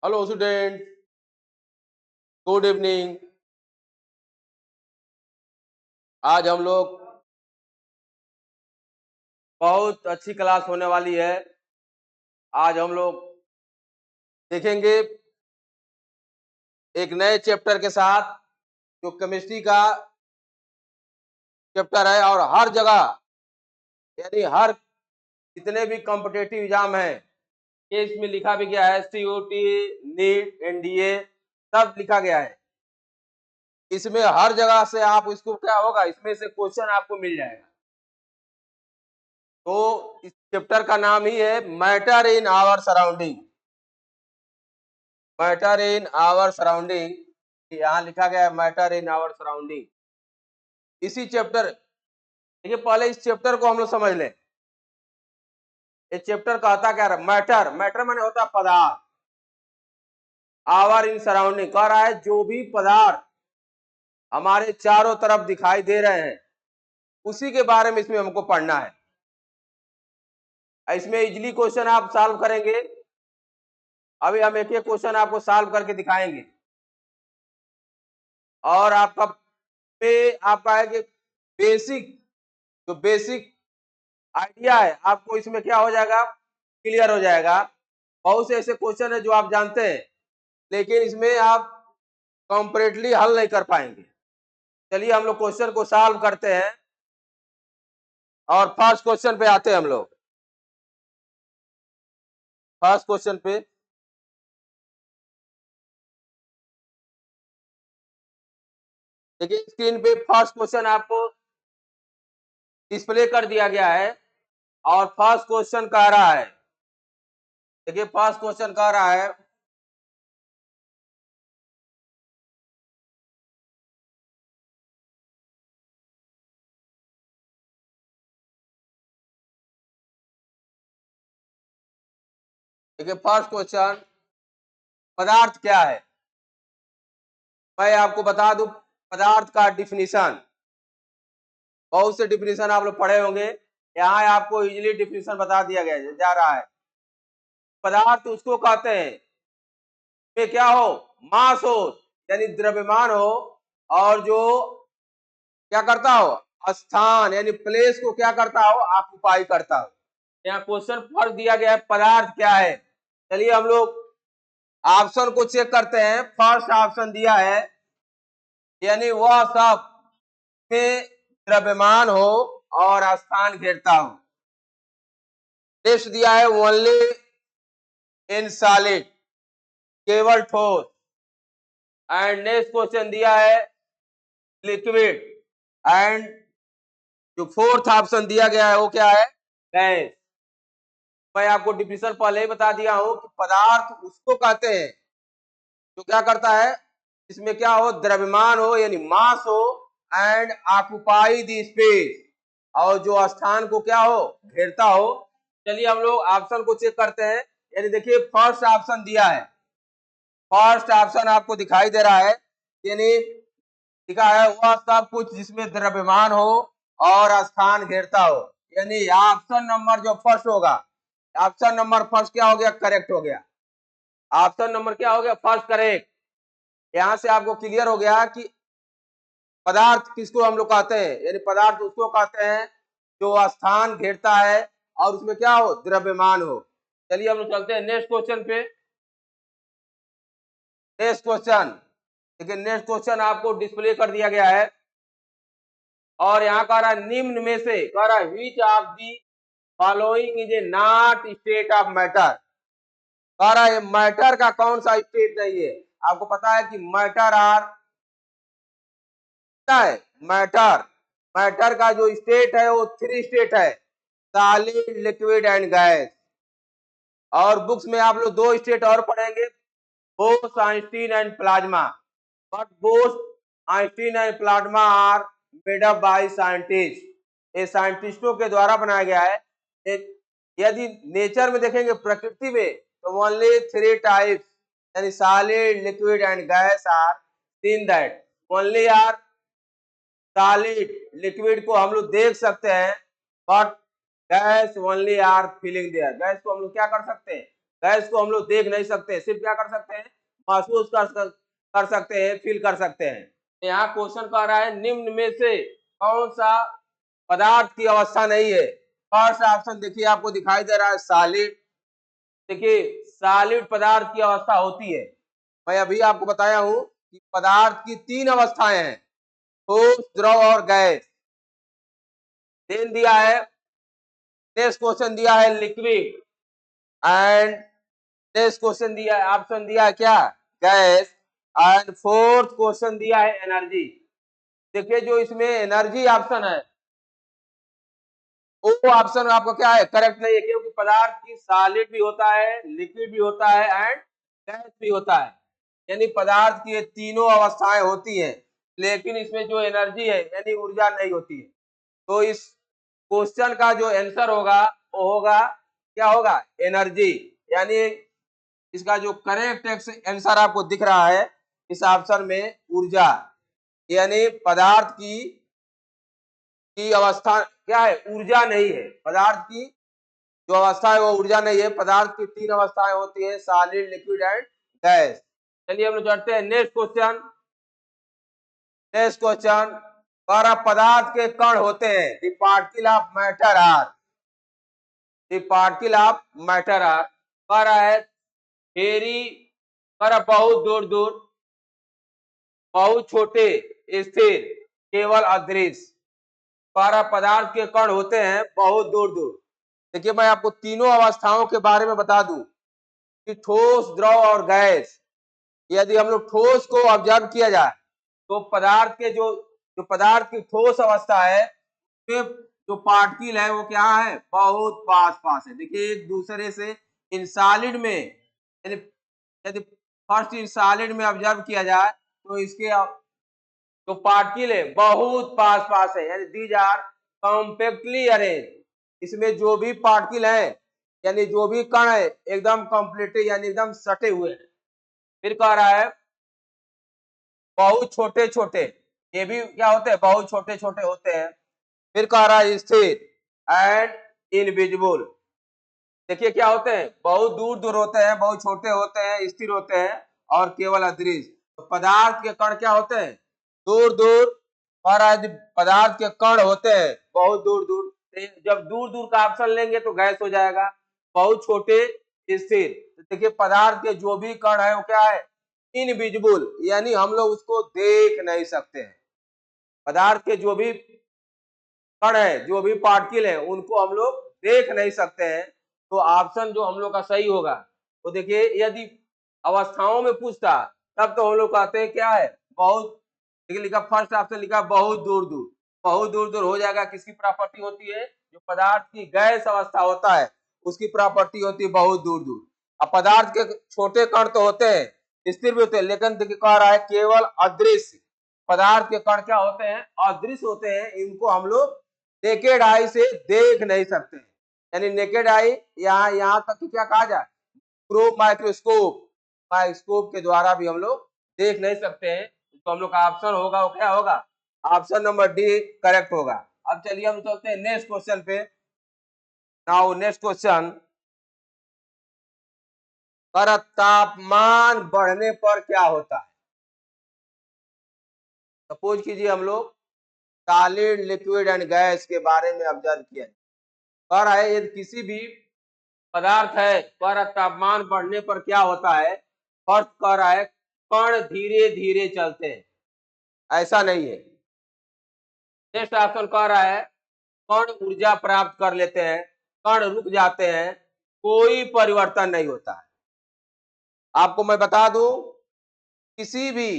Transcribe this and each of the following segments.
Hello student, good evening. आज हम लोग बहुत अच्छी क्लास होने वाली है। आज हम लोग देखेंगे एक नए चैप्टर के साथ, जो केमिस्ट्री का चैप्टर है। और हर जगह यानी हर जितने भी कॉम्पिटेटिव एग्जाम है, ये इसमें लिखा भी गया है। COT, नीट, NDA सब लिखा गया है। इसमें हर जगह से आप इसको क्या होगा, इसमें से क्वेश्चन आपको मिल जाएगा। तो इस चैप्टर का नाम ही है matter in our surrounding. Matter in our surrounding, यहाँ लिखा गया है मैटर इन आवर सराउंडिंग। इसी चैप्टर, देखिए पहले इस चैप्टर को हम लोग समझ लें। ये चैप्टर कहता क्या है? मैटर, मैटर माने होता है पदार्थ। आवर इन सराउंडिंग कह रहा है जो भी पदार्थ हमारे चारों तरफ दिखाई दे रहे हैं, उसी के बारे में इसमें हमको पढ़ना है। इसमें इजली क्वेश्चन आप सॉल्व करेंगे। अभी हम एक एक क्वेश्चन आपको सॉल्व करके दिखाएंगे। और आपका है कि बेसिक, जो बेसिक आइडिया है आपको इसमें क्या हो जाएगा, क्लियर हो जाएगा। बहुत से ऐसे क्वेश्चन है जो आप जानते हैं, लेकिन इसमें आप कॉम्प्लीटली हल नहीं कर पाएंगे। चलिए हम लोग क्वेश्चन को सॉल्व करते हैं और फर्स्ट क्वेश्चन पे आते हैं हम लोग। फर्स्ट क्वेश्चन पे देखिए, स्क्रीन पे फर्स्ट क्वेश्चन आपको डिस्प्ले कर दिया गया है। और फर्स्ट क्वेश्चन कह रहा है, देखिए फर्स्ट क्वेश्चन कह रहा है, देखिए फर्स्ट क्वेश्चन, पदार्थ क्या है। मैं आपको बता दूं पदार्थ का डिफिनीशन। बहुत से डिफिनीशन आप लोग पढ़े होंगे, यहाँ आपको इजीली डिफिनीशन बता दिया गया जा रहा है। पदार्थ उसको कहते हैं में क्या हो, मास हो यानी द्रव्यमान हो, और जो क्या करता हो, स्थान यानी प्लेस को क्या करता हो, ऑक्युपाई करता हो। यहाँ क्वेश्चन फर्स्ट दिया गया है पदार्थ क्या है। चलिए हम लोग ऑप्शन को चेक करते हैं। फर्स्ट ऑप्शन दिया है यानी वह सब में द्रव्यमान हो और स्थान घेरता हो। नेक्स्ट दिया है ओनली इन सॉलिड, केवल ठोस। एंड नेक्स्ट क्वेश्चन दिया है लिक्विड। एंड जो फोर्थ ऑप्शन दिया गया है वो क्या है, गैस। मैं आपको डिफिनेशन पहले ही बता दिया हूं कि पदार्थ उसको कहते हैं जो क्या करता है, इसमें क्या हो, द्रव्यमान हो यानी मास हो, एंड ऑक्युपाई द स्पेस, और जो स्थान को क्या हो, घेरता हो। चलिए हम लोग ऑप्शन को चेक करते हैं। यानी देखिए फर्स्ट ऑप्शन दिया है, फर्स्ट ऑप्शन आपको दिखाई दे रहा है, यानी लिखा है वह सब कुछ जिसमें द्रव्यमान हो और स्थान घेरता हो। यानी ऑप्शन नंबर जो फर्स्ट होगा, ऑप्शन नंबर फर्स्ट क्या हो गया, करेक्ट हो गया। ऑप्शन नंबर क्या हो गया, फर्स्ट करेक्ट। यहां से आपको क्लियर हो गया कि पदार्थ किसको हम लोग कहते हैं, यानी पदार्थ उसको कहते हैं जो स्थान घेरता है और उसमें क्या हो, द्रव्यमान हो। चलिए हम लोग चलते हैं नेक्स्ट क्वेश्चन पे। नेक्स्ट क्वेश्चन देखिए, नेक्स्ट क्वेश्चन आपको डिस्प्ले कर दिया गया है। और यहाँ कह रहा है निम्न में से, कह रहा है which of the following is a not state of matter. कह रहा है मैटर का कौन सा स्टेट नहीं है। आपको पता है कि मैटर है, मैटर, मैटर का जो स्टेट है वो 3 स्टेट है, सॉलिड, लिक्विड एंड गैस। और बुक्स में आप लोग 2 स्टेट और पढ़ेंगे, Bose, Einstein and plasma. But Bose, Einstein and plasma are made up by scientist. ये साइंटिस्टों के द्वारा बनाया गया है। यदि नेचर में देखेंगे, प्रकृति में, तो ओनली 3 टाइप्स यानी solid, liquid and gas are seen that. Only are solid, liquid को हम लोग देख सकते हैं, but gas only are feeling there. Gas को हम लोग क्या कर सकते हैं, गैस को हम लोग देख नहीं सकते, सिर्फ क्या कर सकते हैं, महसूस कर सकते हैं, फील कर सकते हैं। यहाँ क्वेश्चन कह रहा है निम्न में से कौन सा पदार्थ की अवस्था नहीं है। फर्स्ट ऑप्शन देखिए आपको दिखाई दे रहा है सॉलिड। देखिए सॉलिड पदार्थ की अवस्था होती है, मैं अभी आपको बताया हूं कि पदार्थ की 3 अवस्थाएं हैं, ठोस, द्रव और गैस। देन दिया है, नेक्स्ट क्वेश्चन दिया है लिक्विड, एंड नेक्स्ट क्वेश्चन दिया है, ऑप्शन दिया है क्या, गैस, एंड फोर्थ क्वेश्चन दिया है एनर्जी। देखिए जो इसमें एनर्जी ऑप्शन है वो ऑप्शन आपको क्या है, करेक्ट नहीं है, क्योंकि पदार्थ की सॉलिड भी होता है, लिक्विड भी होता है एंड गैस भी होता है, यानी पदार्थ की ये तीनों अवस्थाएं होती हैं, लेकिन इसमें जो एनर्जी है यानी ऊर्जा नहीं होती है। तो इस क्वेश्चन का जो आंसर होगा वो होगा क्या होगा, एनर्जी। यानी इसका जो करेक्ट आंसर आपको दिख रहा है इस ऑप्शन में ऊर्जा, यानी पदार्थ की अवस्था क्या है, ऊर्जा नहीं है। पदार्थ की जो अवस्था है वो ऊर्जा नहीं है। पदार्थ की 3 अवस्थाएं होती है, सॉलिड, लिक्विड एंड गैस। चलिए हम लोग चढ़ते हैं नेक्स्ट क्वेश्चन। नेक्स्ट क्वेश्चन, पर पदार्थ के कण होते हैं, the particle of matter are, the particle of matter are, पर है फेरी, पर बहुत दूर दूर, बहुत छोटे, स्थिर, केवल अदृश्य। पर पदार्थ के कण होते हैं बहुत दूर दूर। देखिए मैं आपको तीनों अवस्थाओं के बारे में बता दूं कि ठोस, द्रव और गैस। यदि हम लोग ठोस को ऑब्जर्व किया जाए तो पदार्थ के जो पदार्थ की ठोस अवस्था है उसमें जो पार्टिकल है वो क्या है, बहुत पास पास है। देखिए एक दूसरे से इन सॉलिड में, यदि फर्स्ट इन सॉलिड में ऑब्जर्व किया जाए तो इसके जो पार्टिकल है बहुत पास पास है, यानी दीज आर कॉम्पैक्टली अरेंज। इसमें जो भी पार्टिकल है यानी जो भी कण है एकदम कंप्लीटली यानी एकदम सटे हुए हैं। फिर कह रहा है बहुत छोटे छोटे, ये भी क्या होते हैं, बहुत छोटे छोटे होते हैं। फिर कह रहा है स्थिर एंड इनविजिबल। देखिए क्या होते हैं, बहुत दूर दूर होते हैं, बहुत छोटे होते हैं, स्थिर होते हैं और केवल अदृश्य। तो पदार्थ के कण क्या होते हैं, दूर दूर, और पदार्थ के कण होते हैं बहुत दूर दूर। जब दूर दूर का ऑप्शन लेंगे तो गैस हो जाएगा, बहुत छोटे, स्थिर। तो देखिए पदार्थ के जो भी कण है वो क्या है, इनविजिबल, यानी हम लोग उसको देख नहीं सकते हैं। पदार्थ के जो भी कण है, जो भी पार्टिकल है, उनको हम लोग देख नहीं सकते हैं। तो ऑप्शन जो हम लोग का सही होगा तो देखिए यदि अवस्थाओं में पूछता तब तो हम लोग कहते हैं क्या है, बहुत। देखिए लिखा फर्स्ट ऑप्शन लिखा बहुत दूर दूर, बहुत दूर दूर हो जाएगा। किसकी प्रॉपर्टी होती है, जो पदार्थ की गैस अवस्था होता है उसकी प्रॉपर्टी होती है बहुत दूर दूर। अब पदार्थ के छोटे कण तो होते हैं, स्थिर भी होते हैं, लेकिन देखिए कह रहा है केवल अदृश्य। पदार्थ के कण क्या होते हैं, अदृश्य होते हैं, इनको हम लोग नेकेड आई से देख नहीं सकते। यानी नेकेड आई यहाँ तक कि क्या कहा जाए, माइक्रोस्कोप, माइक्रोस्कोप के द्वारा भी हम लोग देख नहीं सकते हैं। तो हम लोग का ऑप्शन होगा वो क्या होगा, ऑप्शन नंबर डी करेक्ट होगा। अब चलिए हम चलते हैं नेक्स्ट क्वेश्चन पे। नाउ नेक्स्ट क्वेश्चन, पर तापमान बढ़ने पर क्या होता है। सपोज कीजिए हम लोग सॉलिड, लिक्विड एंड गैस के बारे में ऑब्जर्व किया, कह रहा है यदि किसी भी पदार्थ है पर तापमान बढ़ने पर क्या होता है। फर्स्ट कह रहा है कण धीरे धीरे चलते हैं, ऐसा नहीं है। नेक्स्ट ऑप्शन कह रहा है कण ऊर्जा प्राप्त कर लेते हैं, कण रुक जाते हैं, कोई परिवर्तन नहीं होता है। आपको मैं बता दूं किसी भी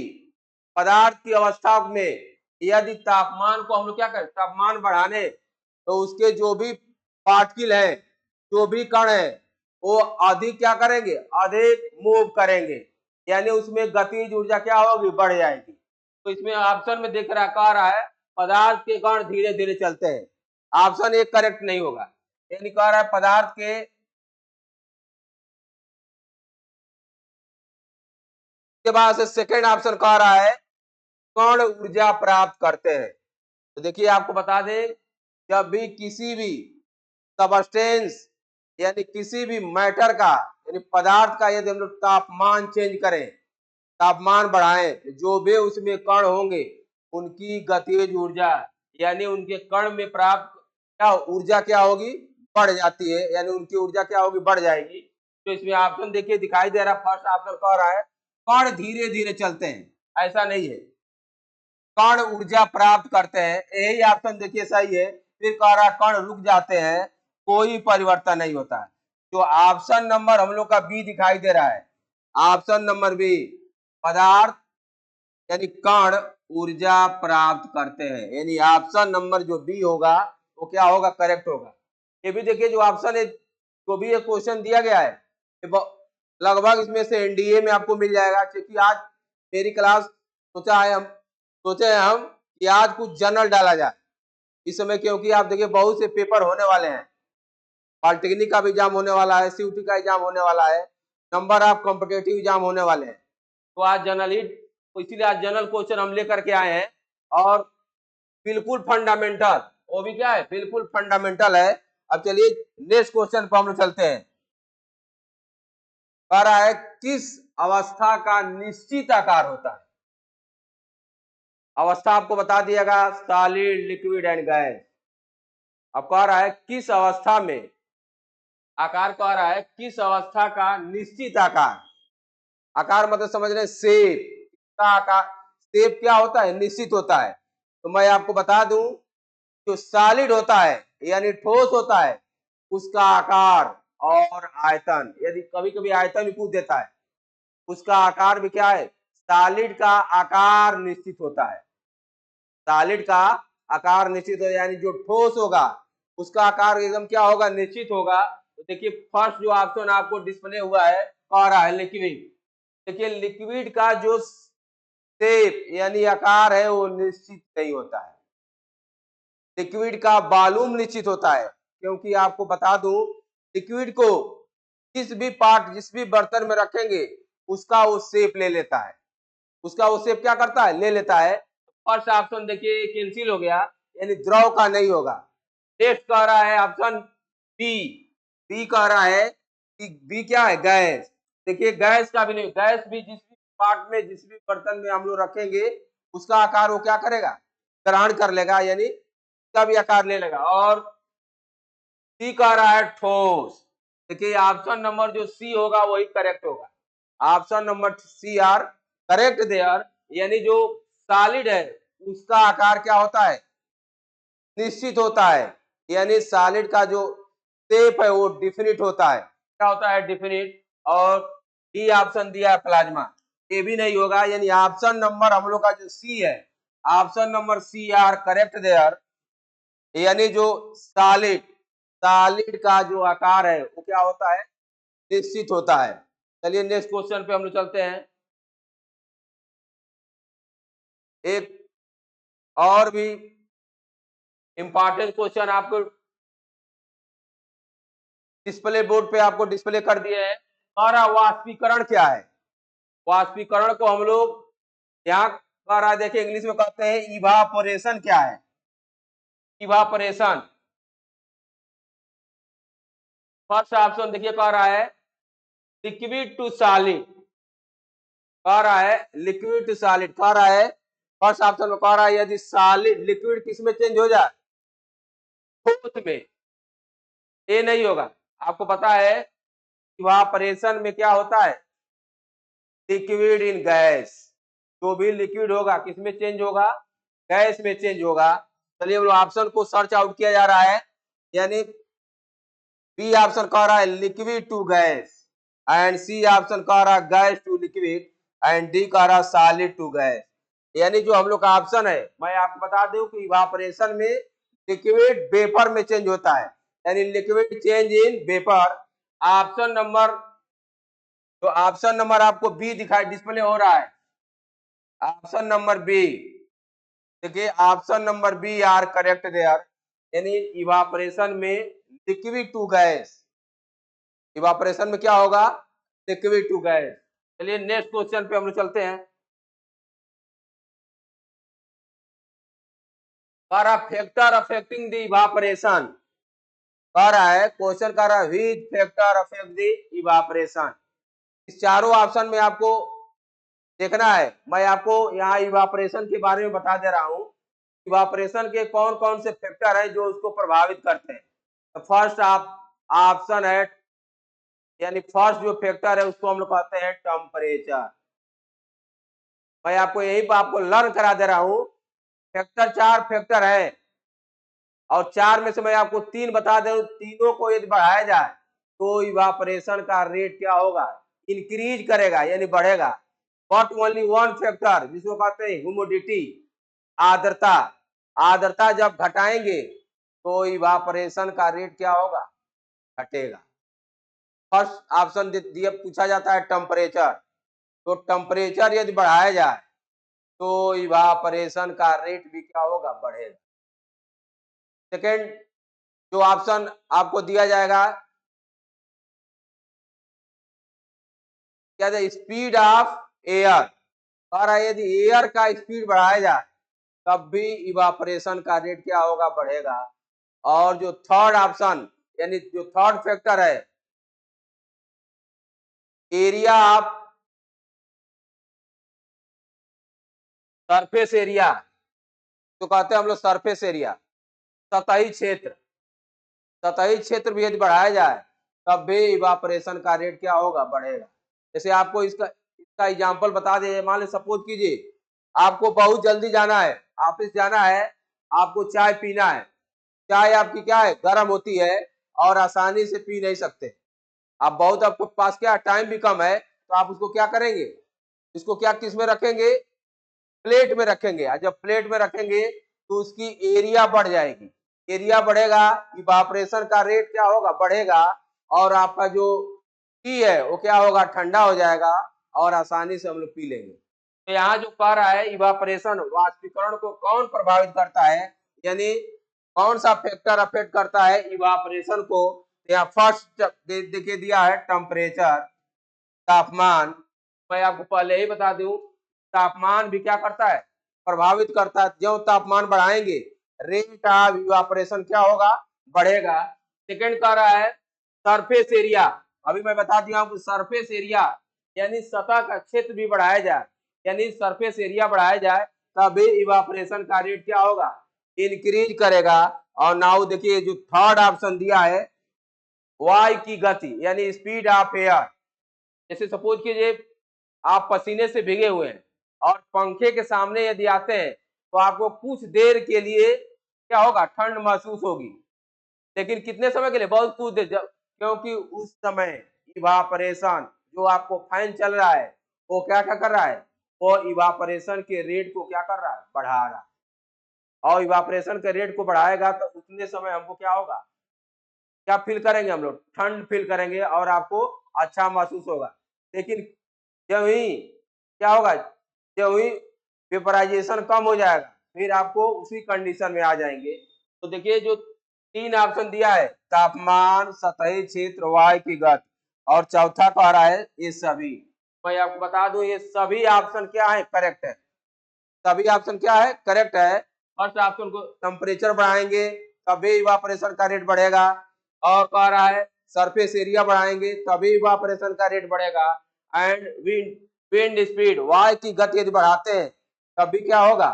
पदार्थ की अवस्था में यदि तापमान को हम लोग क्या करें, तापमान बढ़ाने तो उसके जो भी पार्टिकल है, जो भी कण है वो अधिक क्या करेंगे, अधिक मूव करेंगे, यानी उसमें गतिज ऊर्जा क्या होगी, बढ़ जाएगी। तो इसमें ऑप्शन में देख रहा कह रहा है पदार्थ के कण धीरे धीरे चलते हैं, ऑप्शन एक करेक्ट नहीं होगा। यानी कह रहा है पदार्थ के बाद से सेकेंड ऑप्शन कह रहा है कण ऊर्जा प्राप्त करते हैं। तो देखिए आपको बता दें जब भी किसी भी सबस्टेंस यानी किसी भी मैटर का यानी पदार्थ का यदि हम लोग तापमान चेंज करें, तापमान बढ़ाएं, जो भी उसमें कण होंगे उनकी गतिज ऊर्जा यानी उनके कण में प्राप्त क्या ऊर्जा क्या होगी, बढ़ जाती है, यानी उनकी ऊर्जा क्या होगी, बढ़ जाएगी। तो इसमें ऑप्शन देखिए दिखाई दे रहा है, फर्स्ट ऑप्शन कह रहा है कण धीरे धीरे चलते हैं, ऐसा नहीं है, कण ऊर्जा प्राप्त करते हैं, यही ऑप्शन देखिए सही है। फिर कह रहा है कण रुक जाते हैं, कोई परिवर्तन नहीं होता है। तो ऑप्शन नंबर हम लोग का बी दिखाई दे रहा है, ऑप्शन नंबर बी, पदार्थ यानी कण ऊर्जा प्राप्त करते हैं, यानी ऑप्शन नंबर जो बी होगा वो क्या होगा, करेक्ट होगा। ये भी देखिए जो ऑप्शन है, जो भी ये क्वेश्चन दिया गया है लगभग इसमें से एनडीए में आपको मिल जाएगा, क्योंकि आज मेरी क्लास सोचे हैं हम कि आज कुछ जनरल डाला जाए इस समय, क्योंकि आप देखिए बहुत से पेपर होने वाले हैं, पॉलिटेक्निक का भी एग्जाम होने वाला है, सीयूटी का एग्जाम होने वाला है, नंबर ऑफ कॉम्पिटेटिव एग्जाम होने वाले हैं। तो आज जनरल ही, तो इसीलिए आज जनरल क्वेश्चन हम लेकर के आए हैं, और बिल्कुल फंडामेंटल, वो भी क्या है, बिल्कुल फंडामेंटल है। अब चलिए नेक्स्ट क्वेश्चन पर हम लोग चलते हैं। कह रहा है किस अवस्था का निश्चित आकार होता है, अवस्था आपको बता दिएगा, सॉलिड, लिक्विड एंड गैस। अब कह रहा है किस अवस्था में, आकार कह रहा है किस अवस्था का निश्चित आकार, आकार मतलब समझ रहे शेप का आकार, शेप क्या होता है, निश्चित होता है। तो मैं आपको बता दूं, जो सॉलिड होता है यानी ठोस होता है, उसका आकार और आयतन, यदि कभी कभी आयतन भी पूछ देता है, उसका आकार भी क्या है, सॉलिड का आकार निश्चित होता है, सॉलिड का आकार निश्चित हो, यानी जो ठोस होगा उसका आकार एकदम क्या होगा, निश्चित होगा। तो देखिए फर्स्ट जो ऑप्शन आपको डिस्प्ले हुआ है, कह रहा है लिक्विड। देखिए लिक्विड का जो शेप यानी आकार है वो निश्चित नहीं होता है, लिक्विड का वॉल्यूम निश्चित होता है, क्योंकि आपको बता दूं लिक्विड को जिस भी पार्ट, जिस भी बर्तन में रखेंगे उसका वो शेप ले लेता है, उसका वो शेप क्या करता है, ले लेता है। फर्स्ट ऑप्शन देखिए कैंसिल हो गया, यानी द्रव का नहीं होगा। नेक्स्ट कह रहा है ऑप्शन बी, बी कह रहा है कि बी क्या है, गैस। देखिए गैस का भी नहीं, गैस भी जिस भी पार्ट में, जिस भी बर्तन में हम लोग रखेंगे उसका आकार वो क्या करेगा, ग्रहण कर लेगा, यानी उसका भी आकार ले लेगा। और सी कह रहा है ठोस। देखिए ऑप्शन नंबर जो सी होगा वही करेक्ट होगा, option number C are correct there, यानी जो सॉलिड है उसका आकार क्या होता है, निश्चित होता है, यानी सॉलिड का जो शेप है वो डिफिनिट होता है, क्या होता है, डिफिनिट। और डी ऑप्शन दिया है प्लाज्मा, ये भी नहीं होगा, यानी ऑप्शन नंबर हम लोग का जो सी है, option number C are correct there, यानी जो सॉलिड, सॉलिड का जो आकार है वो क्या होता है, निश्चित होता है। चलिए नेक्स्ट क्वेश्चन पे हम लोग चलते हैं। एक और भी इंपॉर्टेंट क्वेश्चन आपको डिस्प्ले बोर्ड पे आपको डिस्प्ले कर दिए हैं। हमारा वाष्पीकरण क्या है, वाष्पीकरण को हम लोग यहाँ कह रहा है, देखिए इंग्लिश में कहते हैं इवापोरेशन, क्या है इवापोरेशन। फर्स्ट ऑप्शन देखिए कह रहा है लिक्विड टू सॉलिड, कह रहा है लिक्विड टू सॉलिड, कह रहा है फर्स्ट ऑप्शन में कह रहा है यदि सॉलिड लिक्विड किस में चेंज हो जाए, ठोस में, ये नहीं होगा। आपको पता है इवापोरेशन में क्या होता है, लिक्विड इन गैस, जो भी लिक्विड होगा किस में चेंज होगा, गैस में चेंज होगा। चलिए हम लोग ऑप्शन को सर्च आउट किया जा रहा है, यानी बी ऑप्शन कह रहा है liquid to gas, and C option कह रहा है gas to liquid, and D कह रहा है सॉलिड टू गैस। यानी जो हम लोग का ऑप्शन है, मैं आपको बता दूं कि इवापोरेशन में लिक्विड वेपर में चेंज होता है, यानी liquid change in vapour. Option number, तो ऑप्शन नंबर आपको बी दिखाई डिस्प्ले हो रहा है, ऑप्शन नंबर बी, देखिए option number B are correct there, यानी इवापोरेशन में लिक्विड टू गैस, इवापोरेशन में क्या होगा, लिक्विड टू गैस। चलिए नेक्स्ट क्वेश्चन पे हम लोग चलते हैं। फैक्टर अफेक्टिंग द इवापोरेशन, कह रहा है क्वेश्चन कर रहा है which factor affect the evaporation. इस चारों ऑप्शन में आपको देखना है। मैं आपको यहाँ इवापोरेशन के बारे में बता दे रहा हूँ, इवापोरेशन के कौन कौन से फैक्टर हैं जो उसको प्रभावित करते हैं। तो फर्स्ट आप ऑप्शन है, यानी फर्स्ट जो फैक्टर है उसको हम लोग कहते हैं टेम्परेचर। मैं आपको यही पर आपको लर्न करा दे रहा हूँ। फैक्टर 4 फैक्टर है और 4 में से मैं आपको 3 बता दे, तीनों को यदि बढ़ाया जाए तो इवापोरेशन का रेट क्या होगा, इंक्रीज करेगा यानी बढ़ेगा। बट ओनली वन फैक्टर जिसको कहते हैं ह्यूमिडिटी, आर्द्रता। आर्द्रता जब घटाएंगे तो इवापोरेशन का रेट क्या होगा, घटेगा। फर्स्ट ऑप्शन दिया पूछा जाता है टेम्परेचर, तो टेम्परेचर यदि बढ़ाया जाए तो इवापोरेशन का रेट भी क्या होगा, बढ़ेगा। सेकेंड जो ऑप्शन आपको दिया जाएगा क्या है, स्पीड ऑफ एयर। और यदि एयर का स्पीड बढ़ाया जाए तब भी इवापोरेशन का रेट क्या होगा, बढ़ेगा। और जो थर्ड ऑप्शन यानी जो थर्ड फैक्टर है एरिया ऑफ सरफेस एरिया, तो कहते हैं हम लोग सरफेस एरिया, सतही क्षेत्र। सतही क्षेत्र भी यदि बढ़ाया जाए तब भी इवापोरेशन का रेट क्या होगा, बढ़ेगा। जैसे आपको इसका इसका एग्जांपल बता दे, मान ली सपोज कीजिए आपको बहुत जल्दी जाना है, ऑफिस जाना है, आपको चाय पीना है। चाय आपकी क्या है, गर्म होती है और आसानी से पी नहीं सकते। आप बहुत आपके पास क्या टाइम भी कम है, तो आप उसको क्या करेंगे, इसको क्या किस में रखेंगे, प्लेट में रखेंगे। और जब प्लेट में रखेंगे तो उसकी एरिया बढ़ जाएगी, एरिया बढ़ेगा, इवापोरेशन का रेट क्या होगा, बढ़ेगा। और आपका जो टी है वो क्या होगा, ठंडा हो जाएगा और आसानी से हम लोग पी लेंगे। तो यहाँ जो कह रहा है इवापोरेशन वाष्पीकरण को कौन प्रभावित करता है, यानी कौन सा फैक्टर अफेक्ट करता है इवापोरेशन को। यहाँ फर्स्ट देखिए दिया है टेम्परेचर, तापमान। मैं आपको पहले ही बता दूं तापमान भी क्या करता है, प्रभावित करता है। जो तापमान बढ़ाएंगे रेट ऑफ इवापोरेशन क्या होगा, बढ़ेगा। सेकंड कह रहा है सरफेस एरिया। अभी मैं बता दिया हूं सरफेस एरिया यानी सतह का क्षेत्र भी बढ़ाया जाए, यानी सरफेस एरिया बढ़ाया जाए तभी इवापोरेशन का रेट क्या होगा, इंक्रीज करेगा। और नाउ देखिए जो थर्ड ऑप्शन दिया है वायु की गति यानी स्पीड ऑफ एयर। जैसे सपोज कीजिए आप पसीने से भीगे हुए हैं और पंखे के सामने यदि आते हैं तो आपको कुछ देर के लिए क्या होगा, ठंड महसूस होगी। लेकिन कितने समय के लिए, बहुत कुछ देर, क्योंकि उस समय इवापोरेशन जो आपको फैन चल रहा है वो क्या क्या कर रहा है, वो इवापोरेशन के रेट को क्या कर रहा है, बढ़ा रहा है। और इवापोरेशन के रेट को बढ़ाएगा तो उतने समय हमको क्या होगा, क्या फील करेंगे, हम लोग ठंड फील करेंगे और आपको अच्छा महसूस होगा। लेकिन जब ही क्या होगा, जब ही वेपराइजेशन कम हो जाएगा फिर आपको उसी कंडीशन में आ जाएंगे। तो देखिए जो 3 ऑप्शन दिया है तापमान, सतही क्षेत्र, वायु की गति, और चौथा कह रहा है ये सभी। मैं आपको बता दूं ये सभी ऑप्शन क्या है, करेक्ट है। सभी ऑप्शन क्या है, करेक्ट है। फर्स्ट ऑप्शन को टेम्परेचर बढ़ाएंगे तभी इवापोरेशन का रेट बढ़ेगा। और कह रहा है सरफेस एरिया बढ़ाएंगे तभी इवापोरेशन का रेट बढ़ेगा। एंड विंड विंड स्पीड, वायु की गति यदि बढ़ाते हैं तब भी क्या होगा,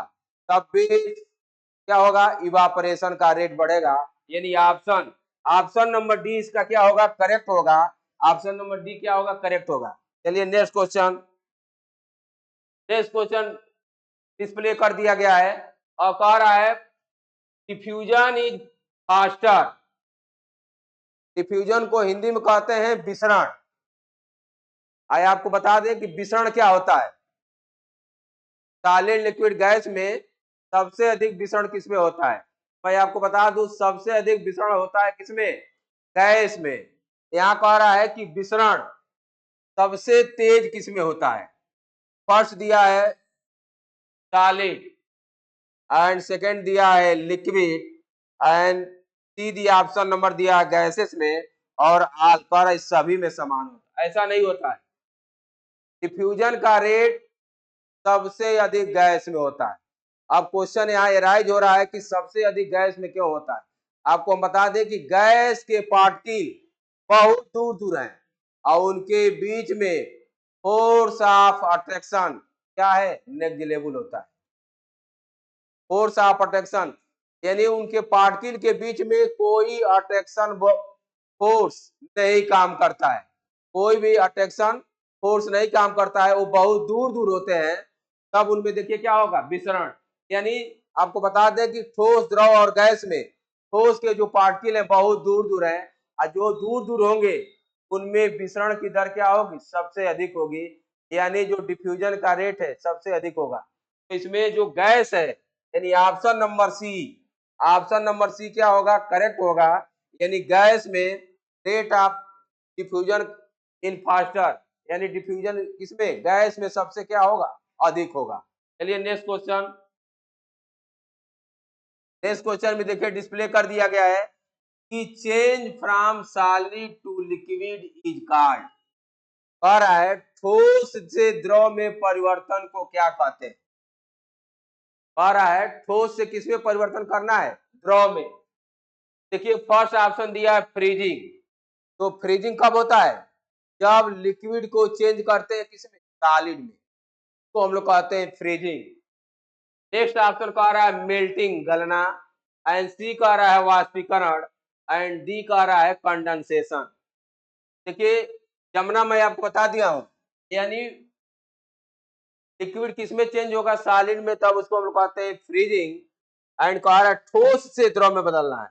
तब भी क्या होगा, इवापोरेशन का रेट बढ़ेगा। यानी ऑप्शन ऑप्शन नंबर डी इसका क्या होगा, करेक्ट होगा। ऑप्शन नंबर डी क्या होगा, करेक्ट होगा। चलिए next question. Next question display कर दिया गया है और कह रहा है डिफ्यूजन इज फास्टर। डिफ्यूजन को हिंदी में कहते हैं विसरण। आइए आपको बता दें कि विसरण क्या होता है। सॉलिड लिक्विड गैस में सबसे अधिक विसरण किसमें होता है। मैं आपको बता दूं सबसे अधिक विसरण होता है किसमें, गैस में। यहाँ कह रहा है कि विसरण सबसे तेज किसमें होता है। फर्स्ट दिया है सॉलिड एंड सेकंड दिया है लिक्विड एंड सी दिया ऑप्शन नंबर दिया है गैसेस में, और पर इस सभी में समान होता है। ऐसा नहीं होता है, डिफ्यूजन का रेट सबसे अधिक गैस में होता है। अब क्वेश्चन यहाँ एराइज हो रहा है कि सबसे अधिक गैस में क्यों होता है। आपको हम बता दें कि गैस के पार्टिकल बहुत दूर दूर हैं और उनके बीच में फोर्स ऑफ अट्रैक्शन क्या है, नेग्लिजिबल होता है। फोर्स ऑफ अट्रैक्शन यानी उनके पार्टिकल के बीच में कोई अट्रैक्शन फोर्स नहीं काम करता है, कोई भी अट्रैक्शन फोर्स नहीं काम करता है, वो बहुत दूर दूर होते हैं। तब उनमें देखिए क्या होगा, विसरण। यानी आपको बता दें कि ठोस, द्रव और गैस में ठोस के जो पार्टिकल हैं बहुत दूर दूर हैं और जो दूर दूर होंगे उनमें विसरण की दर क्या होगी, सबसे अधिक होगी, यानी जो डिफ्यूजन का रेट है सबसे अधिक होगा। तो इसमें जो गैस है यानी option number C, option number C क्या होगा, करेक्ट होगा। यानी गैस में rate of diffusion in faster, यानी डिफ्यूजन इसमें गैस में सबसे क्या होगा, अधिक होगा। चलिए नेक्स्ट क्वेश्चन। नेक्स्ट क्वेश्चन में देखिए डिस्प्ले कर दिया गया है कि change from solid to liquid is called, कह रहा है ठोस से द्रव में परिवर्तन को क्या कहते हैं। कह रहा है ठोस से किसमें परिवर्तन करना है, द्रव में। देखिए फर्स्ट ऑप्शन दिया है फ्रीजिंग, तो फ्रीजिंग कब होता है, जब लिक्विड को चेंज करते हैं किसमें, सॉलिड में, तो हम लोग कहते हैं फ्रीजिंग। नेक्स्ट ऑप्शन कह रहा है मेल्टिंग, गलना, एंड सी कह रहा है वाष्पीकरण, एंड डी कह रहा है कंडेंसेशन। देखिए जमुना मैं आपको बता दिया हूं, यानी लिक्विड किसमें चेंज होगा, सॉलिड में, तब उसको हम लोग कहते हैं फ्रीजिंग। एंड कह रहा है ठोस से द्रव में बदलना है,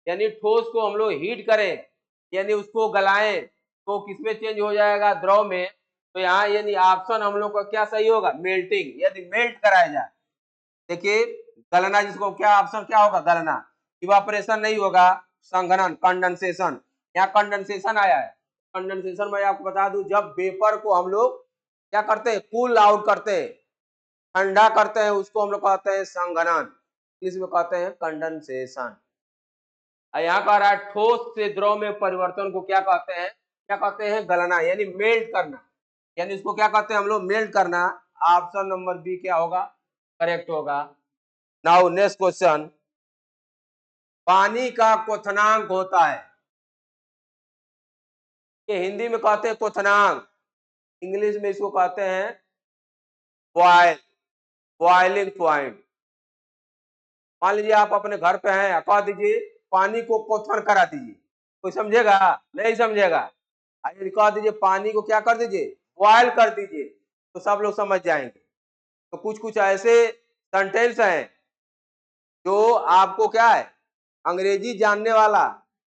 यानी ठोस को हम लोग हीट करें यानी उसको गलाएं तो किसमें चेंज हो जाएगा, द्रव में। तो यहाँ यानी ऑप्शन हम लोग का क्या सही होगा, मेल्टिंग, यदि मेल्ट कराया जाए। देखिए गलना, जिसको क्या ऑप्शन क्या होगा, गलना। इवापोरेशन नहीं होगा, संघनन, कंडेंसेशन। यहाँ कंडेंसेशन आया है। कंडेंसेशन मैं आपको बता दूं, जब वेपर को हम लोग क्या करते हैं, कूल आउट करते हैं, ठंडा करते हैं, उसको हम लोग कहते हैं संघनन, इसमें कहते हैं कंडेंसेशन। यहाँ कह रहा है ठोस से द्रव में परिवर्तन को क्या कहते हैं, क्या कहते हैं, गलना, यानी मेल्ट करना, यानी इसको क्या कहते हैं हम लोग, मेल्ट करना। ऑप्शन नंबर बी क्या होगा, करेक्ट होगा। नाउ नेक्स्ट क्वेश्चन, पानी का क्वथनांक होता है, ये हिंदी में कहते हैं क्वथनांक, इंग्लिश में इसको कहते हैं बॉयल, बॉइलिंग पॉइंट। मान लीजिए आप अपने घर पे हैं, कह दीजिए पानी को क्वथन करा दीजिए, कोई समझेगा, नहीं समझेगा। आइए कह दीजिए पानी को क्या कर दीजिए, बॉयल कर दीजिए, तो सब लोग समझ जाएंगे। तो कुछ कुछ ऐसे सेंटेंस हैं जो आपको क्या है, अंग्रेजी जानने वाला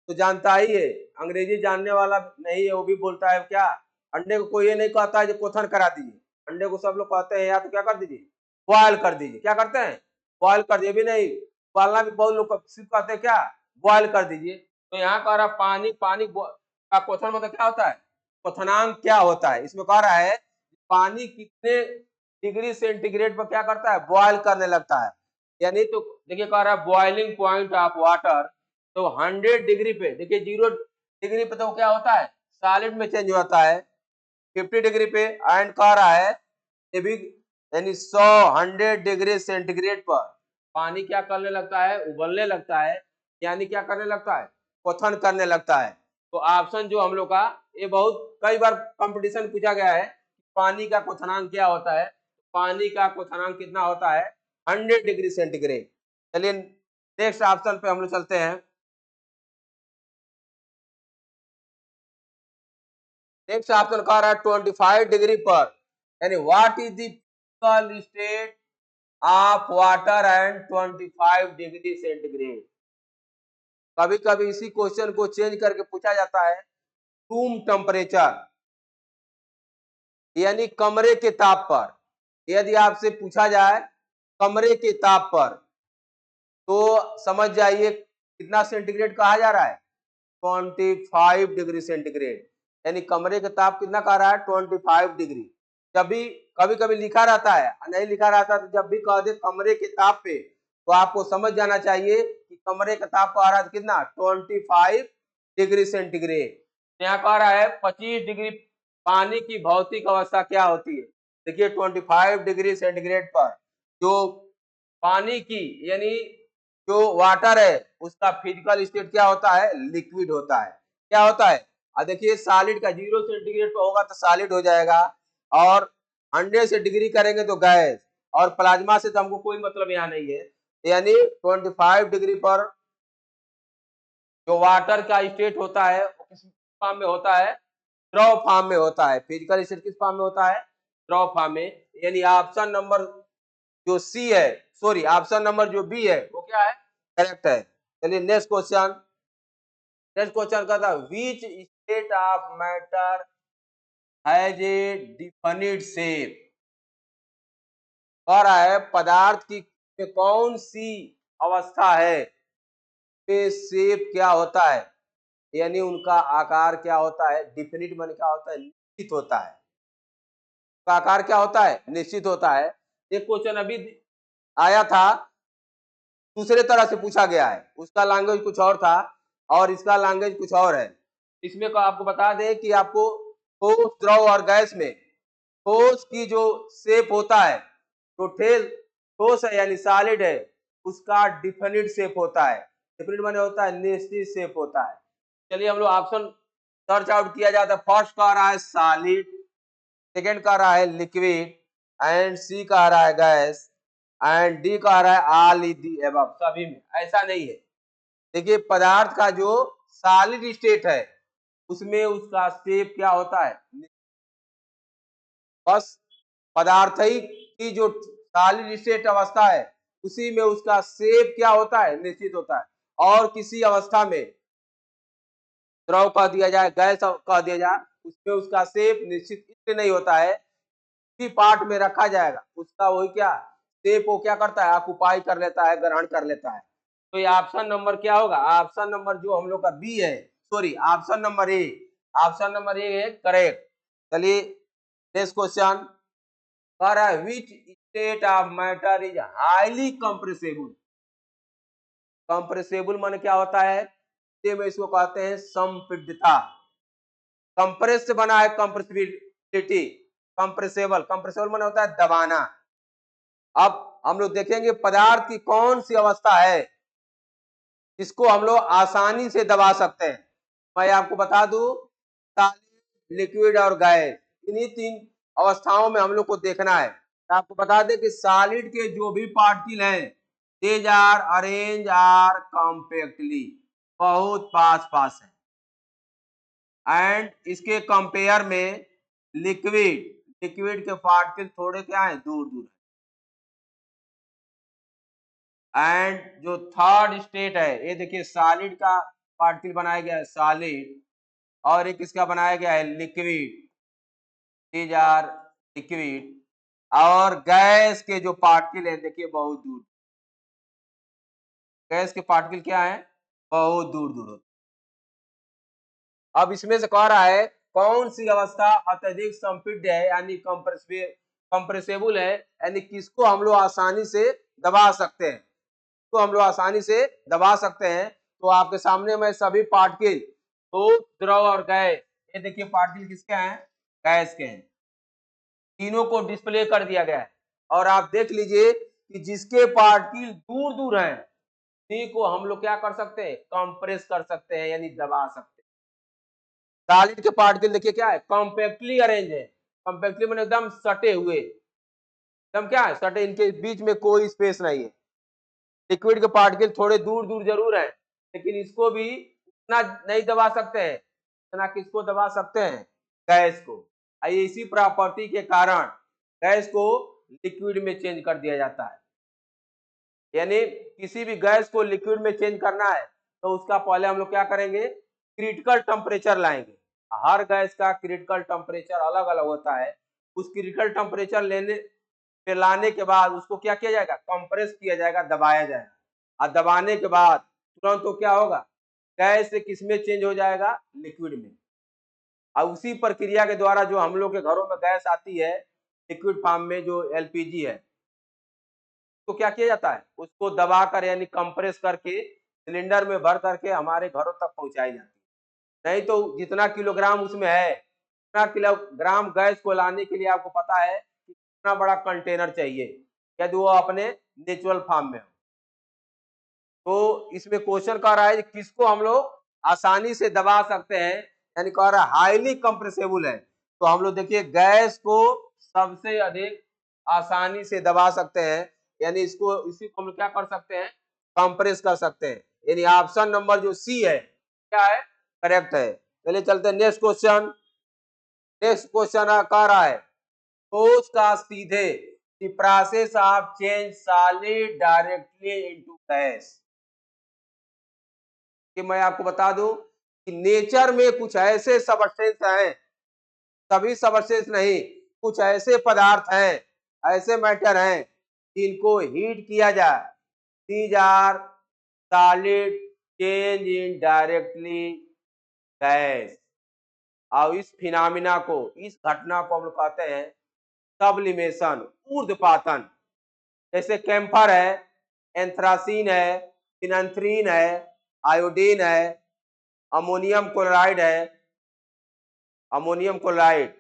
तो जानता ही है, अंग्रेजी जानने वाला नहीं है वो भी बोलता है क्या, अंडे को कोई ये नहीं कहता है जो क्वथन करा दीजिए, अंडे को सब लोग कहते हैं या तो क्या कर दीजिए, बॉयल कर दीजिए, क्या करते हैं, बॉयल कर दीजिए, भी नहीं, उबालना भी बहुत लोग सिर्फ कहते हैं क्या, बॉयल कर दीजिए। तो यहाँ कह रहा पानी, पानी का क्वथन मतलब क्या होता है, क्वथनांक क्या होता है, इसमें कह रहा है पानी कितने डिग्री सेंटीग्रेड पर क्या करता है, बॉयल करने लगता है। यानी तो देखिए कह रहा है बॉइलिंग पॉइंट ऑफ वाटर, तो 100 डिग्री पे, देखिए 0 डिग्री पे तो क्या होता है, सॉलिड में चेंज होता है, 50 डिग्री पे, एंड कह रहा है ये भी, यानी 100 डिग्री सेंटीग्रेड पर पानी क्या करने लगता है, उबलने लगता है, यानी क्या करने लगता है, क्वथन करने लगता है। तो ऑप्शन जो हम लोग का, ये बहुत कई बार कंपटीशन पूछा गया है, पानी का क्वथनांक क्या होता है, पानी का क्वथनांक कितना होता है, 100 डिग्री सेंटीग्रेड। चलिए नेक्स्ट ऑप्शन पे हम लोग चलते हैं। नेक्स्ट ऑप्शन कह रहा है 25 डिग्री पर, यानी what is the physical state of water and 25 degree centigrade. कभी कभी इसी क्वेश्चन को चेंज करके पूछा जाता है रूम टेम्परेचर, यानी कमरे के ताप पर। यदि आपसे पूछा जाए कमरे के ताप पर, तो समझ जाइए कितना सेंटीग्रेड कहा जा रहा है, 25 डिग्री सेंटीग्रेड, यानी कमरे का ताप कितना कह रहा है, 25 डिग्री। जब भी कभी कभी लिखा रहता है, नहीं लिखा रहता, तो जब भी कह दे कमरे के ताप पे, तो आपको समझ जाना चाहिए कि कमरे का ताप कह रहा है कितना, 25 डिग्री सेंटीग्रेड। यहाँ कह रहा है 25 डिग्री पानी की भौतिक अवस्था क्या होती है। देखिए 25 डिग्री सेंटीग्रेड पर जो पानी की, यानी जो वाटर है उसका फिजिकल स्टेट क्या होता है, लिक्विड होता है। क्या होता है, देखिए सॉलिड का 0 सेंटीग्रेड पे होगा तो सॉलिड हो जाएगा, और 100 से डिग्री करेंगे तो गैस, और प्लाज्मा से तो हमको कोई मतलब यहाँ नहीं है। यानी 25 डिग्री पर जो वाटर का स्टेट होता है वो किस फॉर्म में होता है, द्रव फॉर्म में होता है। फिजिकल स्टेट किस फॉर्म में होता है, द्रव फॉर्म में। यानी ऑप्शन नंबर जो सी है, सॉरी ऑप्शन नंबर जो बी है वो क्या है, करेक्ट है। चलिए नेक्स्ट क्वेश्चन। नेक्स्ट क्वेश्चन का था which state of matter has a definite shape. कह रहा है पदार्थ की में कौन सी अवस्था है पे शेप क्या होता है, यानी उनका आकार क्या होता है, डिफिनिट माने क्या होता है, निश्चित होता है। का आकार क्या होता है, निश्चित होता है। एक क्वेश्चन अभी आया था, दूसरे तरह से पूछा गया है, उसका लैंग्वेज कुछ और था और इसका लैंग्वेज कुछ और है। इसमें को आपको बता दें कि आपको ठोस, द्रव और गैस में ठोस की जो शेप होता है, तो ठोस है यानी सॉलिड है, उसका डिफिनिट शेप होता है। डिफिनिट माने होता है निश्चित शेप होता है। चलिए हम लोग ऑप्शन सर्च आउट किया जाता है। फर्स्ट कह रहा है सॉलिड, सेकेंड कह रहा है लिक्विड, एंड सी कह रहा है गैस, एंड डी कह रहा है ऑल इज दी अबव। सभी में ऐसा नहीं है। देखिए पदार्थ का जो सॉलिड स्टेट है उसमें उसका शेप क्या होता है, बस पदार्थ ही की जो सॉलिड स्टेट अवस्था है उसी में उसका शेप क्या होता है, निश्चित होता है। और किसी अवस्था में द्रव कह दिया जाए, गैस कह दिया जाए, उसमें उसका शेप निश्चित इसलिए नहीं होता है, किसी पार्ट में रखा जाएगा उसका वही क्या शेप वो क्या करता है, ऑक्युपाई कर लेता है, ग्रहण कर लेता है। तो ये ऑप्शन नंबर क्या होगा, ऑप्शन नंबर जो हम लोग का बी है, sorry option number A, option number A है करेक्ट। चलिए नेक्स्ट क्वेश्चन। कह रहा है which state of matter is highly compressible. Compressible माने क्या होता है, में इसको कहते हैं संपीड़ितता। कंप्रेस से बना है कंप्रेसिबिलिटी, कंप्रेसेबल, कंप्रेसेबल माने होता है दबाना। अब हम लोग देखेंगे पदार्थ की कौन सी अवस्था है जिसको हम लोग आसानी से दबा सकते हैं। मैं आपको बता दूं, सॉलिड, लिक्विड और गैस, इन्हीं तीन अवस्थाओं में हम लोग को देखना है। तो आपको बता दें कि सॉलिड के जो भी पार्टिकल हैं they are arrange are compactly, बहुत पास पास है। एंड इसके कंपेयर में लिक्विड, लिक्विड के पार्टिकल थोड़े क्या है, दूर दूर है। एंड जो थर्ड स्टेट है, ये देखिए सॉलिड का पार्टिकल बनाया गया है सॉलिड, और एक इसका बनाया गया है लिक्विड, दीज आर लिक्विड। और गैस के जो पार्टिकल है देखिए बहुत दूर, गैस के पार्टिकल क्या है, बहुत दूर दूर होते। अब इसमें से कह रहा है कौन सी अवस्था अत्यधिक संपीड्य है यानी कंप्रेसेबल है, यानी किसको हम लोग आसानी से दबा सकते हैं, तो हम लोग आसानी से दबा सकते हैं। तो आपके सामने में सभी पार्टिकल, तो द्रव और गैस, ये देखिए पार्टिकल किसके हैं, गैस के हैं। तीनों को डिस्प्ले कर दिया गया है, और आप देख लीजिए कि जिसके पार्टिकल दूर दूर हैं उन्हीं को हम लोग क्या कर सकते हैं, कंप्रेस कर सकते हैं यानी दबा सकते हैं। सॉलिड के पार्टिकल देखिए क्या है, कॉम्पैक्टली अरेंज है। कॉम्पैक्टली मैंने एकदम सटे हुए, एकदम क्या है, सटे, इनके बीच में कोई स्पेस नहीं है। लिक्विड के पार्टिकल थोड़े दूर दूर जरूर है, लेकिन इसको भी इतना नहीं दबा सकते हैं, इतना किसको दबा सकते हैं, गैस को। इसी प्रॉपर्टी के कारण गैस को लिक्विड में चेंज कर दिया जाता है। यानी किसी भी गैस को लिक्विड में चेंज करना है तो उसका पहले हम लोग क्या करेंगे, क्रिटिकल टेम्परेचर लाएंगे। हर गैस का क्रिटिकल टेम्परेचर अलग अलग होता है। उस क्रिटिकल टेम्परेचर लेने पे लाने के बाद उसको क्या किया जाएगा, कंप्रेस किया जाएगा, दबाया जाएगा। और दबाने के बाद तुरंत तो क्या होगा, गैस से किसमें चेंज हो जाएगा, लिक्विड में। और उसी प्रक्रिया के द्वारा जो हम लोग के घरों में गैस आती है लिक्विड फॉर्म में, जो एलपीजी है, तो क्या किया जाता है, उसको दबाकर यानी कंप्रेस करके सिलेंडर में भर करके हमारे घरों तक पहुंचाई जाती है। नहीं तो जितना किलोग्राम उसमें है, उतना किलोग्राम गैस को लाने के लिए आपको पता है कि कितना बड़ा कंटेनर चाहिए, यदि वो अपने नेचुरल फॉर्म में हो। तो इसमें क्वेश्चन कह रहा है कि किसको हम लोग आसानी से दबा सकते हैं, यानी कह रहा है हाईली कंप्रेसेबल है। तो हम लोग देखिए गैस को सबसे अधिक आसानी से दबा सकते हैं, यानी इसी को हम लोग क्या कर सकते हैं, कंप्रेस कर सकते हैं। यानी ऑप्शन नंबर जो सी है क्या है, करेक्ट है। चलिए चलते हैं नेक्स्ट क्वेश्चन। नेक्स्ट क्वेश्चन कह रहा है ठोस का सीधे the process of change solid directly into gas। कि मैं आपको बता दूं कि नेचर में कुछ ऐसे सबस्टेंस हैं, सभी सबस्टेंस नहीं, कुछ ऐसे पदार्थ हैं, ऐसे मैटर हैं जिनको हीट किया जाए, these are solid change in directly gas. और इस फिनोमिना को, इस घटना को हम लोग कहते हैं सब्लिमेशन, ऊर्ध्वपातन। जैसे कैम्फर है, एंथ्रासीन है, फिनंथ्रीन है, आयोडीन है, अमोनियम क्लोराइड है, अमोनियम क्लोराइड,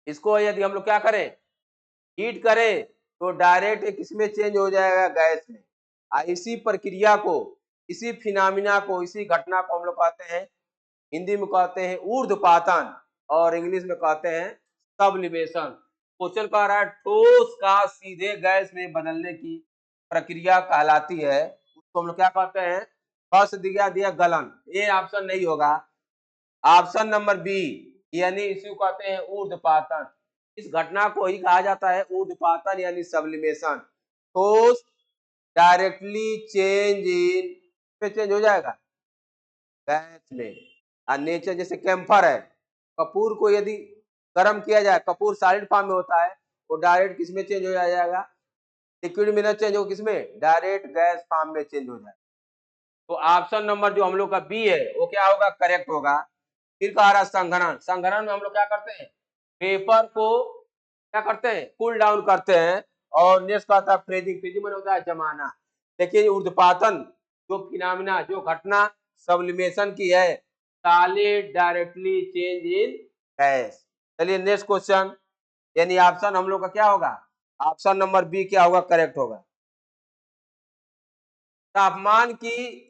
इसको यदि हम लोग क्या करें, हीट करें, तो डायरेक्ट किसमें चेंज हो जाएगा, गैस में। इसी प्रक्रिया को, इसी फिनोमिना को, इसी घटना को हम लोग कहते हैं, हिंदी में कहते हैं ऊर्ध्वपातन और इंग्लिश में कहते हैं सब्लिमेशन। क्वेश्चन कह रहा है ठोस का सीधे गैस में बदलने की प्रक्रिया कहलाती है, उसको हम लोग क्या कहते हैं, फर्स्ट दिया गलन। ये ऑप्शन नहीं होगा, ऑप्शन नंबर बी, यानी इसी को कहते हैं ऊर्ध्वपातन। इस घटना को ही कहा जाता है ऊर्ध्वपातन यानी सब्लिमेशन। ठोस डायरेक्टली चेंज इन पे चेंज हो जाएगा गैस में। और नेचर जैसे कैम्फर है, कपूर को यदि गर्म किया जाए, कपूर सॉलिड फॉर्म में होता है, वो डायरेक्ट किस में चेंज हो जाएगा, लिक्विड में न चेंज हो, किसमें, डायरेक्ट गैस फॉर्म में चेंज हो जाए। तो ऑप्शन नंबर जो हम लोग का बी है वो क्या होगा, करेक्ट होगा। फिर कह रहा संघनन। संघनन में हम लोग क्या करते हैं, पेपर को क्या करते हैं, कूल डाउन करते हैं। और नेक्स्ट कहता है फ्रीजिंग। फ्रीजिंग में होता है जमाना। देखिए ऊर्ध्वपातन जो फिनोमिना, जो घटना सब्लिमेशन की है, solid directly change in gas. चलिए नेक्स्ट क्वेश्चन, यानी ऑप्शन हम लोग का क्या होगा, ऑप्शन नंबर बी क्या होगा, करेक्ट होगा। तापमान की,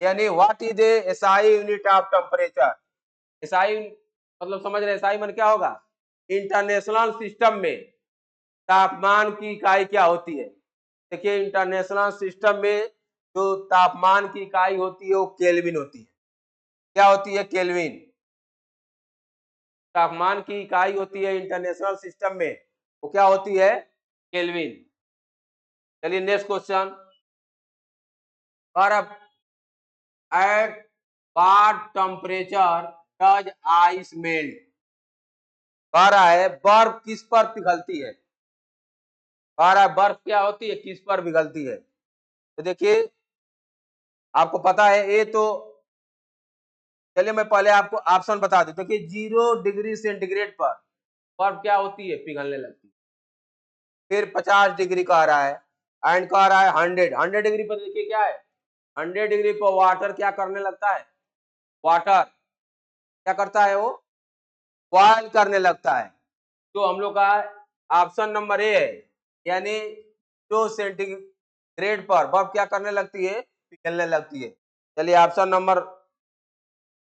यानी what is a SI unit of temperature. SI मतलब समझ रहे हैं, एसआई मन क्या होगा, इंटरनेशनल सिस्टम में तापमान की इकाई क्या होती है। देखिए इंटरनेशनल सिस्टम में जो तापमान की इकाई होती है वो केल्विन होती है। क्या होती है, केल्विन। तापमान की इकाई होती है इंटरनेशनल सिस्टम में, वो क्या होती है, केल्विन। चलिए नेक्स्ट क्वेश्चन, बर्फ at what temperature does ice melt. कह रहा है बर्फ किस पर पिघलती है, कह रहा है बर्फ क्या होती है, किस पर पिघलती है। तो देखिए आपको पता है ये तो, चलिए मैं पहले आपको ऑप्शन बता दूं। देखिए 0 डिग्री सेंटीग्रेड पर बर्फ क्या होती है, पिघलने लगती है। फिर 50 डिग्री कह रहा है, एंड कह रहा है 100 डिग्री पर देखिए क्या है, 100 डिग्री पर वाटर क्या करने लगता है, वाटर क्या करता है, वो बॉयल करने लगता है। तो हम लोग का ऑप्शन नंबर ए है, यानी 0 सेंटीग्रेड पर बर्फ क्या करने लगती है, पिघलने लगती है। चलिए ऑप्शन नंबर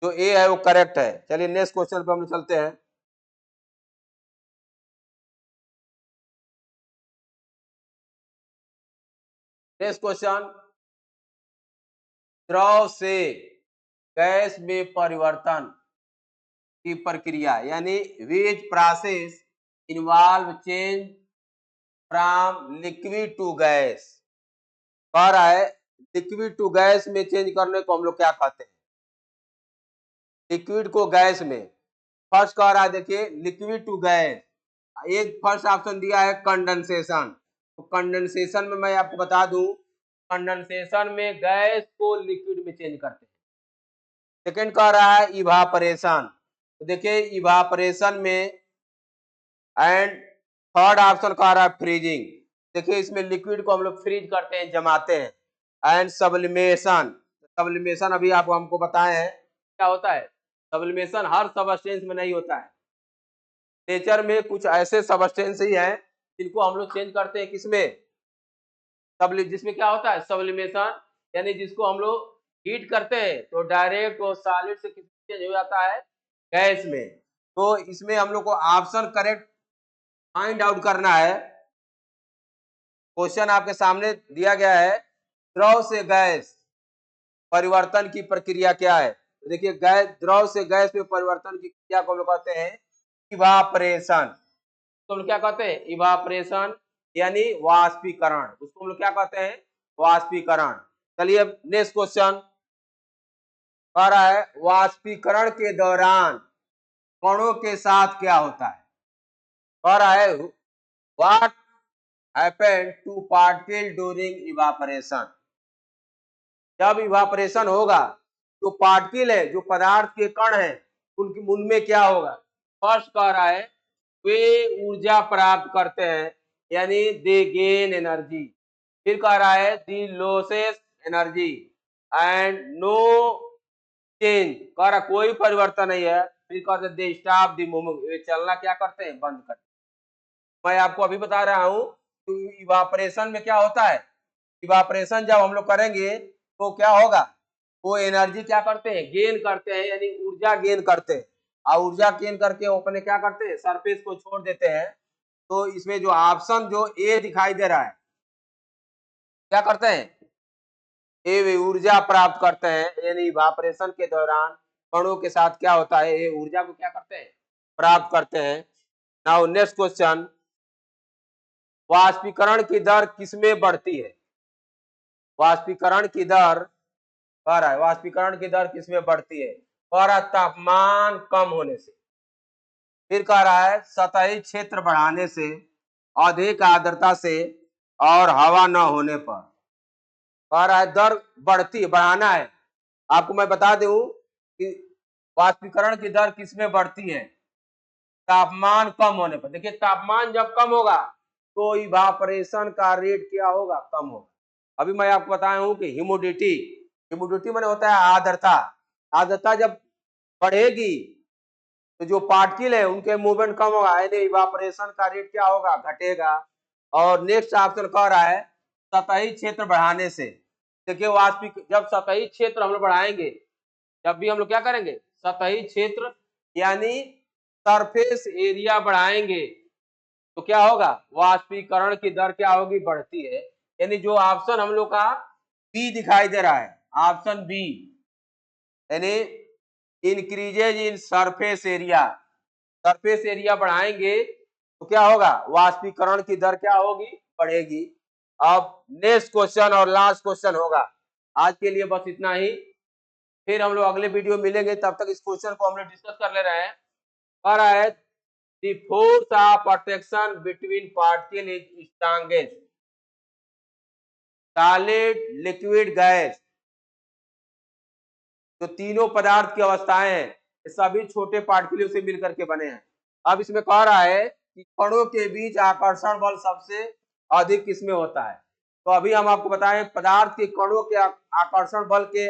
जो ए है वो करेक्ट है। चलिए नेक्स्ट क्वेश्चन पे हम लोग चलते हैं। नेक्स्ट क्वेश्चन, द्रव से गैस में परिवर्तन की प्रक्रिया, यानी which process involve change from liquid to gas. कह रहा है लिक्विड टू गैस में चेंज करने को हम लोग क्या कहते हैं, लिक्विड को गैस में। फर्स्ट कह रहा है देखिए लिक्विड टू गैस, एक फर्स्ट ऑप्शन दिया है कंडेंसेशन। तो कंडेंसेशन में मैं आपको बता दूं, कंडेंसेशन में गैस को लिक्विड में चेंज करते हैं। सेकेंड कह रहा है इवापोरेशन। तो देखिए इवापोरेशन में, एंड थर्ड ऑप्शन कह रहा है फ्रीजिंग। देखिए इसमें लिक्विड को हम लोग फ्रीज करते हैं, जमाते हैं। एंड सब्लिमेशन, सब्लिमेशन अभी आपको हमको बताए हैं क्या होता है। सब्लिमेशन हर सबस्टेंस में नहीं होता है, नेचर में कुछ ऐसे सबस्टेंस ही हैं जिनको हम लोग चेंज करते हैं, किसमें, जिसमें क्या होता है सब्लिमेशन, यानी जिसको हम लोग हीट करते हैं तो डायरेक्ट वो सॉलिड से किस चेंज हो जाता है गैस में। तो इसमें हम लोग को ऑप्शन करेक्ट फाइंड आउट करना है। क्वेश्चन आपके सामने दिया गया है, द्रव से गैस परिवर्तन की प्रक्रिया क्या है। तो देखिए गैस, द्रव से गैस में परिवर्तन की क्रिया को हम लोग कहते हैं इवापरेशन। तो हम लोग क्या कहते हैं इवापरेशन, यानी वाष्पीकरण। उसको हम लोग क्या कहते हैं वाष्पीकरण। चलिए अब नेक्स्ट क्वेश्चन कह रहा है, वाष्पीकरण के दौरान कणों के साथ क्या होता है। कह रहा है what happened to particle during evaporation. जब इवापरेशन होगा जो पार्टिकल है, जो पदार्थ के कण है, उनमें क्या होगा। फर्स्ट कह रहा है वे ऊर्जा प्राप्त करते हैं, यानी दे गेन एनर्जी। फिर कह रहा है the loses energy and no change, कह रहा कोई परिवर्तन नहीं है। फिर कहते दे स्टॉप दी मूवमेंट, वे चलना क्या करते हैं बंद करते हैं। मैं आपको अभी बता रहा हूं तो इवापरेशन में क्या होता है, इवापरेशन जब हम लोग करेंगे तो क्या होगा, वो एनर्जी क्या करते हैं गेन करते हैं, यानी ऊर्जा गेन करते हैं। और ऊर्जा गेन करके वो अपने क्या करते हैं सरफेस को छोड़ देते हैं। तो इसमें जो ऑप्शन जो ए दिखाई दे रहा है, क्या करते हैं ये वे ऊर्जा प्राप्त करते हैं, यानी इवापरेशन के दौरान कणों के साथ क्या होता है, ये ऊर्जा को क्या करते हैं प्राप्त करते हैं। नाउ नेक्स्ट क्वेश्चन, वाष्पीकरण की दर किसमें बढ़ती है। वाष्पीकरण की दर कह रहा है, वाष्पीकरण की दर किसमें बढ़ती है। कह रहा है तापमान कम होने से। फिर कह रहा है सतही क्षेत्र बढ़ाने से, अधिक आर्द्रता से, और हवा न होने पर। कह रहा है दर बढ़ती बढ़ाना है। आपको मैं बता दूं कि वाष्पीकरण की दर किसमें बढ़ती है, तापमान कम होने पर। देखिए तापमान जब कम होगा तो इवापरेशन का रेट क्या होगा कम होगा। अभी मैं आपको बताया हूं कि ह्यूमिडिटी, ह्यूमिडिटी माने होता है आर्द्रता। आर्द्रता जब बढ़ेगी तो जो पार्टिकल है उनके मूवमेंट कम होगा, यानी इवापरेशन का रेट क्या होगा घटेगा। और नेक्स्ट ऑप्शन कह रहा है सतही क्षेत्र बढ़ाने से। देखिए जब सतही क्षेत्र हम लोग बढ़ाएंगे, जब भी हम लोग क्या करेंगे सतही क्षेत्र यानी सरफेस एरिया बढ़ाएंगे तो क्या होगा वाष्पीकरण की दर क्या होगी बढ़ती है। यानी जो ऑप्शन हम लोग का बी दिखाई दे रहा है, ऑप्शन बी, यानी increases in surface area, surface area बढ़ाएंगे तो क्या होगा वाष्पीकरण की दर क्या होगी बढ़ेगी। अब नेक्स्ट क्वेश्चन और लास्ट क्वेश्चन होगा आज के लिए, बस इतना ही। फिर हम लोग अगले वीडियो मिलेंगे, तब तक इस क्वेश्चन को हम लोग डिस्कस कर ले रहे हैं। कह रहा है the force of attraction between particle is strongest, solid liquid gas. जो तीनों पदार्थ की अवस्थाएं हैं ये सभी छोटे पार्टिकलों से मिलकर के बने हैं। अब इसमें कह रहा है कि कणों के बीच आकर्षण बल सबसे अधिक किसमें होता है। तो अभी हम आपको बताएं पदार्थ के कणों के आकर्षण बल के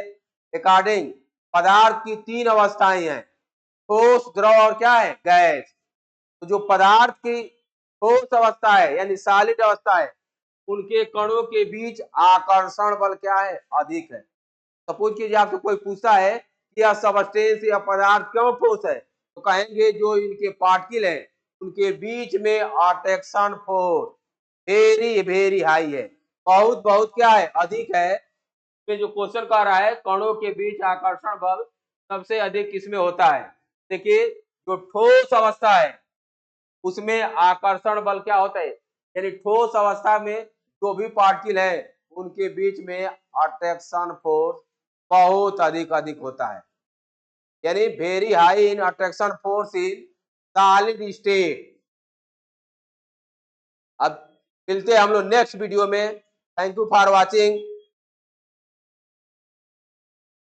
अकॉर्डिंग पदार्थ की तीन अवस्थाएं हैं, ठोस द्रव और क्या है गैस। तो जो पदार्थ की ठोस अवस्था है यानी सॉलिड अवस्था है उनके कणों के बीच आकर्षण बल क्या है अधिक है। सपोज कीजिए आपसे कोई पूछता है कि यह सबस्टेंस या पदार्थ क्यों ठोस है, तो कहेंगे जो इनके पार्टिकल है उनके बीच में attraction force very very high है, बहुत बहुत क्या है अधिक है। इसमें जो क्वेश्चन कह रहा है कणों के बीच आकर्षण बल सबसे अधिक किसमें होता है। देखिए जो ठोस अवस्था है उसमें आकर्षण बल क्या होता है, यानी ठोस अवस्था में जो भी पार्टिकल है उनके बीच में अट्रैक्शन फोर्स बहुत अधिक अधिक होता है, यानी very high in attraction force in solid state. अब मिलते हैं हम लोग नेक्स्ट वीडियो में। Thank you for watching.